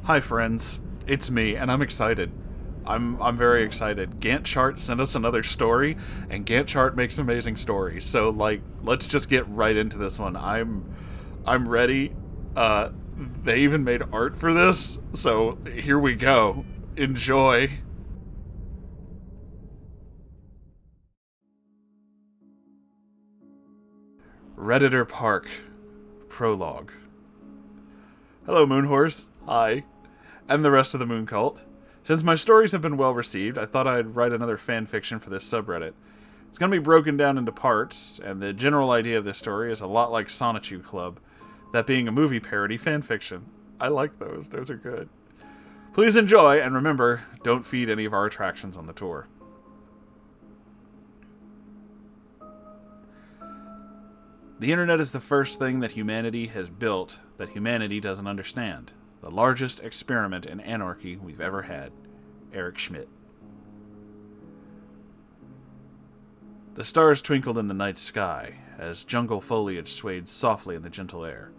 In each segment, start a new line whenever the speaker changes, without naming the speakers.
Hi friends, it's me, and I'm excited. I'm very excited. Gantt Chart sent us another story, and Gantt Chart makes amazing stories. So let's just get right into this one. I'm ready. They even made art for this, so here we go. Enjoy. Redditor Park, Prologue. Hello, Moonhorse. Hi. And the rest of the Moon Cult. Since my stories have been well received, I thought I'd write another fan fiction for this subreddit. It's going to be broken down into parts, and the general idea of this story is a lot like Sonichu Club, that being a movie parody fan fiction. I like those, those are good. Please enjoy, and remember, don't feed any of our attractions on the tour. The internet is the first thing that humanity has built that humanity doesn't understand. The largest experiment in anarchy we've ever had. Eric Schmidt. The stars twinkled in the night sky as jungle foliage swayed softly in the gentle air.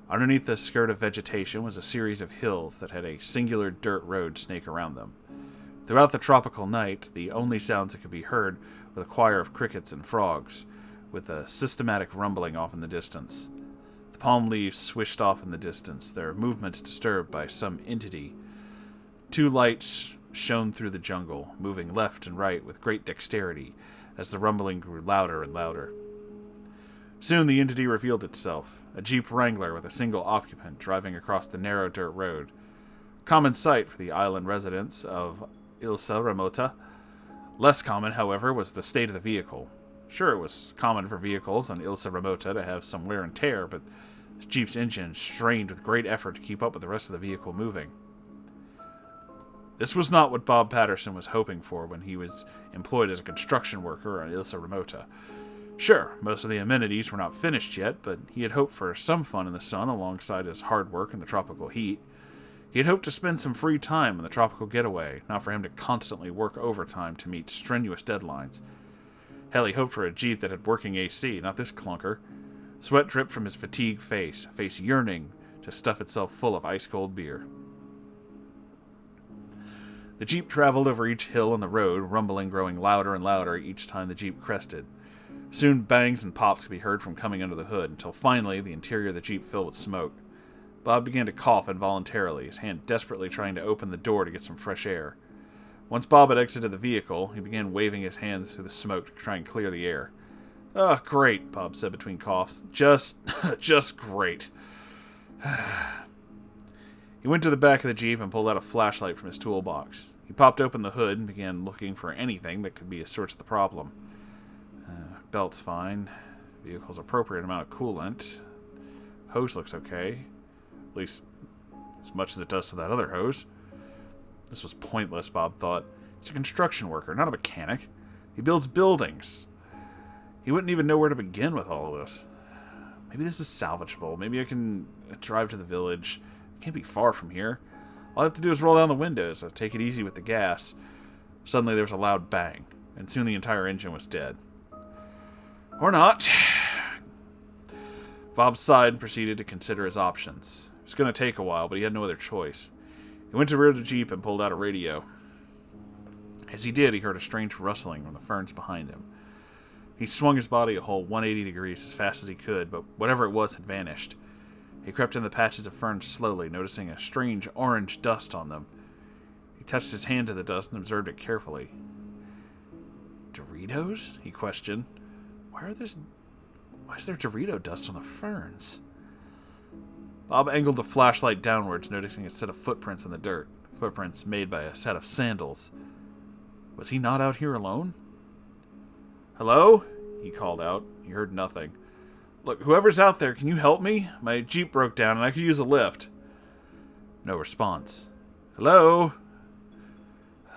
Underneath the skirt of vegetation was a series of hills that had a singular dirt road snake around them. Throughout the tropical night, the only sounds that could be heard were the choir of crickets and frogs, with a systematic rumbling off in the distance. The palm leaves swished off in the distance, their movements disturbed by some entity. Two lights shone through the jungle, moving left and right with great dexterity as the rumbling grew louder and louder. Soon the entity revealed itself, a Jeep Wrangler with a single occupant driving across the narrow dirt road. Common sight for the island residents of Ilsa Remota. Less common, however, was the state of the vehicle. Sure, it was common for vehicles on Ilsa Remota to have some wear and tear, but this Jeep's engine strained with great effort to keep up with the rest of the vehicle moving. This was not what Bob Patterson was hoping for when he was employed as a construction worker on Ilsa Remota. Sure, most of the amenities were not finished yet, but he had hoped for some fun in the sun alongside his hard work in the tropical heat. He had hoped to spend some free time in the tropical getaway, not for him to constantly work overtime to meet strenuous deadlines. Hell, he hoped for a Jeep that had working AC, not this clunker. Sweat dripped from his fatigued face, a face yearning to stuff itself full of ice-cold beer. The Jeep traveled over each hill on the road, rumbling growing louder and louder each time the Jeep crested. Soon bangs and pops could be heard from coming under the hood, until finally the interior of the Jeep filled with smoke. Bob began to cough involuntarily, his hand desperately trying to open the door to get some fresh air. Once Bob had exited the vehicle, he began waving his hands through the smoke to try and clear the air. "Oh, great," Bob said between coughs. Just great." He went to the back of the Jeep and pulled out a flashlight from his toolbox. He popped open the hood and began looking for anything that could be a source of the problem. Belt's fine. Vehicle's appropriate amount of coolant. Hose looks okay. At least as much as it does to that other hose. This was pointless, Bob thought. He's a construction worker, not a mechanic. He builds buildings. He wouldn't even know where to begin with all of this. Maybe this is salvageable. Maybe I can drive to the village. It can't be far from here. All I have to do is roll down the windows. I'll take it easy with the gas. Suddenly there was a loud bang, and soon the entire engine was dead. Or not. Bob sighed and proceeded to consider his options. It was going to take a while, but he had no other choice. He went to the rear of the Jeep and pulled out a radio. As he did, he heard a strange rustling from the ferns behind him. He swung his body a whole 180 degrees as fast as he could, but whatever it was had vanished. He crept in the patches of ferns slowly, noticing a strange orange dust on them. He touched his hand to the dust and observed it carefully. "Doritos?" he questioned. Why is there Dorito dust on the ferns? Bob angled the flashlight downwards, noticing a set of footprints in the dirt. Footprints made by a set of sandals. Was he not out here alone? "Hello?" he called out. He heard nothing. "Look, whoever's out there, can you help me? My Jeep broke down and I could use a lift." No response. "Hello?"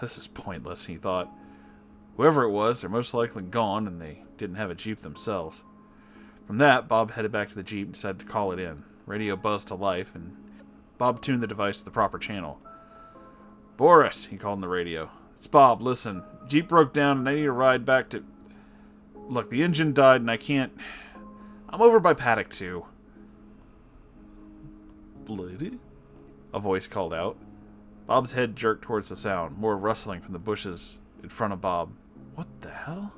This is pointless, he thought. Whoever it was, they're most likely gone, and they didn't have a Jeep themselves. From that, Bob headed back to the Jeep and decided to call it in. Radio buzzed to life, and Bob tuned the device to the proper channel. "Boris," he called on the radio. "It's Bob, listen. Jeep broke down and I need a ride back to... Look, the engine died and I can't... I'm over by Paddock 2. Bloody? a voice called out. Bob's head jerked towards the sound, more rustling from the bushes in front of Bob. What the hell?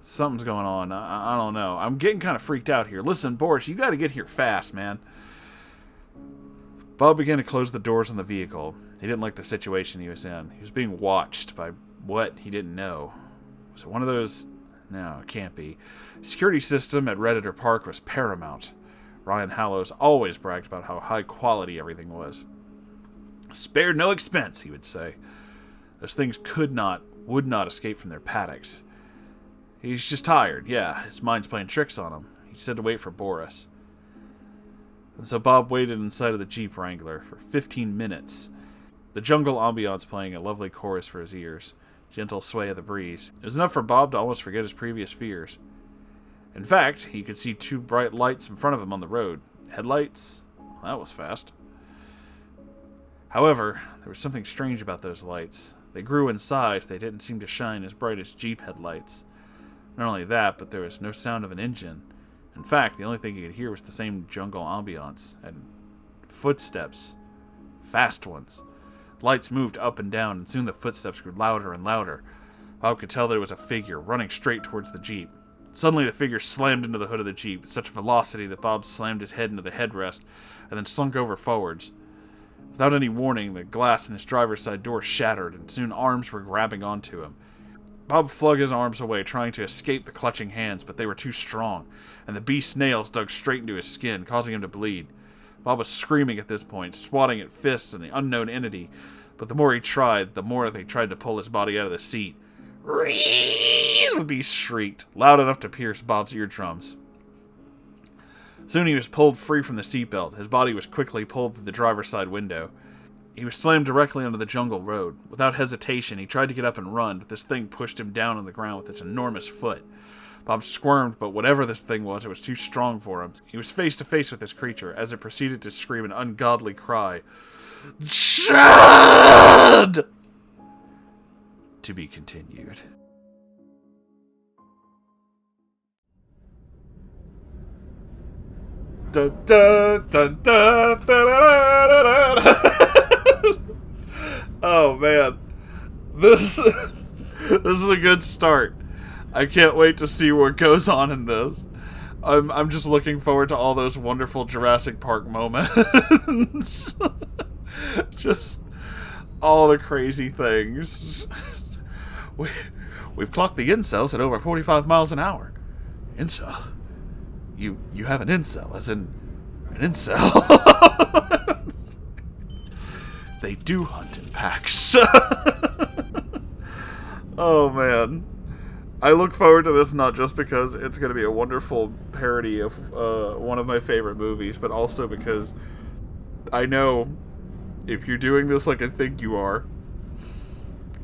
Something's going on. I don't know. I'm getting kind of freaked out here. Listen, Boris, you gotta get here fast, man. Bob began to close the doors on the vehicle. He didn't like the situation he was in. He was being watched by what he didn't know. Was it one of those... No, it can't be. The security system at Redditor Park was paramount. Ryan Hallows always bragged about how high quality everything was. Spared no expense, he would say. Those things would not escape from their paddocks. He's just tired, yeah. His mind's playing tricks on him. He said to wait for Boris. And so Bob waited inside of the Jeep Wrangler for 15 minutes. The jungle ambiance playing a lovely chorus for his ears. Gentle sway of the breeze. It was enough for Bob to almost forget his previous fears. In fact, he could see two bright lights in front of him on the road. Headlights? That was fast. However, there was something strange about those lights. They grew in size. They didn't seem to shine as bright as Jeep headlights. Not only that, but there was no sound of an engine. In fact, the only thing he could hear was the same jungle ambiance and footsteps. Fast ones. Lights moved up and down, and soon the footsteps grew louder and louder. Bob could tell that it was a figure running straight towards the Jeep. Suddenly, the figure slammed into the hood of the Jeep with such velocity that Bob slammed his head into the headrest and then slunk over forwards. Without any warning, the glass in his driver's side door shattered, and soon arms were grabbing onto him. Bob flung his arms away, trying to escape the clutching hands, but they were too strong, and the beast's nails dug straight into his skin, causing him to bleed. Bob was screaming at this point, swatting at fists and the unknown entity, but the more he tried, the more they tried to pull his body out of the seat. The beast shrieked, loud enough to pierce Bob's eardrums. Soon he was pulled free from the seatbelt. His body was quickly pulled through the driver's side window. He was slammed directly onto the jungle road. Without hesitation, he tried to get up and run, but this thing pushed him down on the ground with its enormous foot. Bob squirmed, but whatever this thing was, it was too strong for him. He was face to face with this creature as it proceeded to scream an ungodly cry. Chad! To be continued. Dun, dun, dun, dun, dun, dun, dun, dun. Oh man, this is a good start. I can't wait to see what goes on in this. I'm just looking forward to all those wonderful Jurassic Park moments. Just all the crazy things. We've clocked the incels at over 45 miles an hour. Incel? You have an incel, as in an incel. They do hunt in packs. Oh man. I look forward to this not just because it's going to be a wonderful parody of one of my favorite movies, but also because I know if you're doing this like I think you are,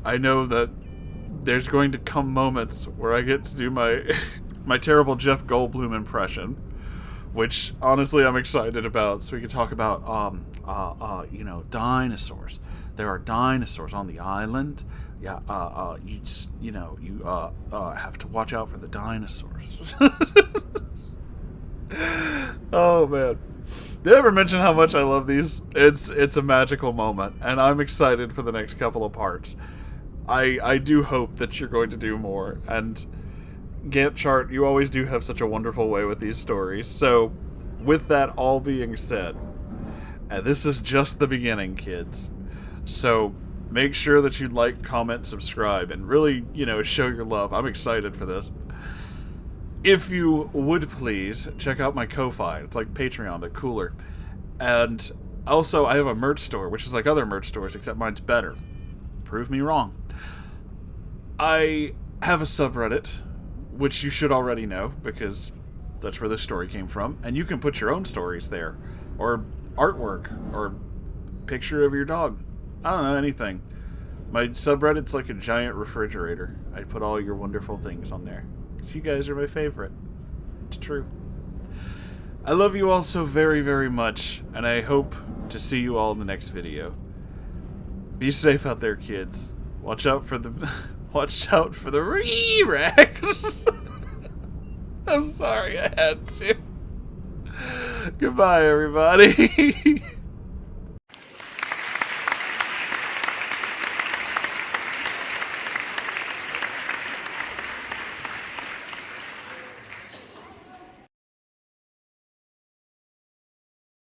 I know that there's going to come moments where I get to do my my terrible Jeff Goldblum impression, which honestly I'm excited about, so we can talk about dinosaurs. There are dinosaurs on the island. Yeah, you just, you have to watch out for the dinosaurs. Oh man. Did I ever mention how much I love these? It's a magical moment, and I'm excited for the next couple of parts. I do hope that you're going to do more, and Gantt chart, you always do have such a wonderful way with these stories. So, with that all being said, and this is just the beginning, kids. So, make sure that you like, comment, subscribe, and really, show your love. I'm excited for this. If you would please, check out my Ko-Fi. It's like Patreon, but cooler. And also, I have a merch store, which is like other merch stores, except mine's better. Prove me wrong. I have a subreddit, which you should already know, because that's where this story came from. And you can put your own stories there, or artwork, or picture of your dog. I don't know, anything. My subreddit's like a giant refrigerator. I put all your wonderful things on there. Because you guys are my favorite. It's true. I love you all so very, very much, and I hope to see you all in the next video. Be safe out there, kids. Watch out for the Re-Rex. I'm sorry I had to. Goodbye, everybody.